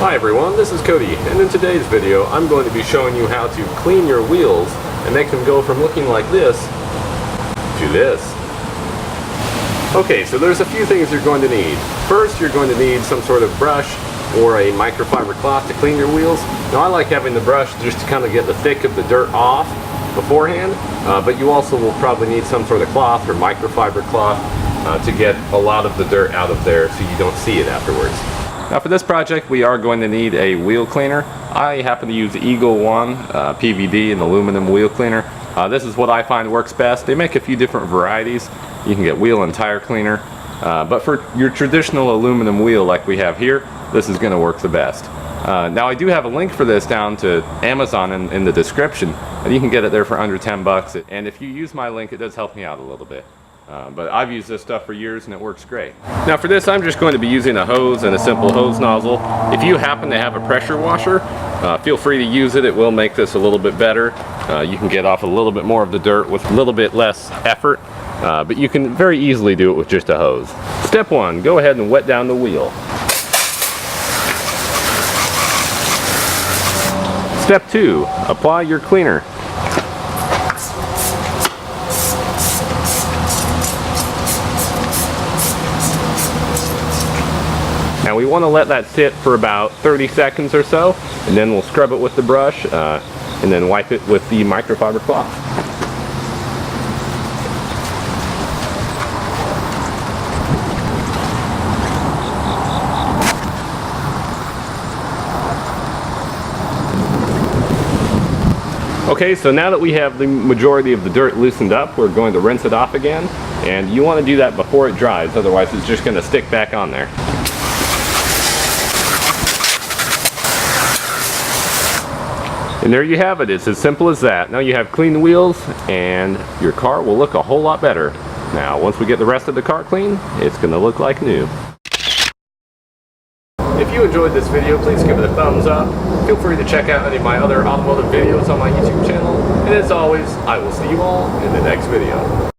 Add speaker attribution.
Speaker 1: Hi everyone, this is Cody, and in today's video I'm going to be showing you how to clean your wheels and make them go from looking like this to this. Okay, so there's a few things you're going to need. First, you're going to need some sort of brush or a microfiber cloth to clean your wheels. Now I like having the brush just to kind of get the thick of the dirt off beforehand, but you also will probably need some sort of cloth or microfiber cloth to get a lot of the dirt out of there so you don't see it afterwards. Now for this project we are going to need a wheel cleaner. I happen to use the Eagle One PVD and aluminum wheel cleaner. This is what I find works best. They make a few different varieties. You can get wheel and tire cleaner, but for your traditional aluminum wheel like we have here, this is going to work the best. Now I do have a link for this down to Amazon in the description, and you can get it there for under 10 bucks. And if you use my link, it does help me out a little bit. But I've used this stuff for years and it works great. Now for this I'm just going to be using a hose and a simple hose nozzle. If you happen to have a pressure washer, feel free to use it. It will make this a little bit better. You can get off a little bit more of the dirt with a little bit less effort, but you can very easily do it with just a hose. Step 1, go ahead and wet down the wheel. Step 2, apply your cleaner. Now we want to let that sit for about 30 seconds or so, and then we'll scrub it with the brush and then wipe it with the microfiber cloth. Okay, so now that we have the majority of the dirt loosened up, we're going to rinse it off again, and you want to do that before it dries, otherwise it's just going to stick back on there. And there you have it. It's as simple as that. Now you have clean wheels and your car will look a whole lot better. Now once we get the rest of the car clean, it's going to look like new. If you enjoyed this video, please give it a thumbs up. Feel free to check out any of my other automotive videos on my YouTube channel. And as always, I will see you all in the next video.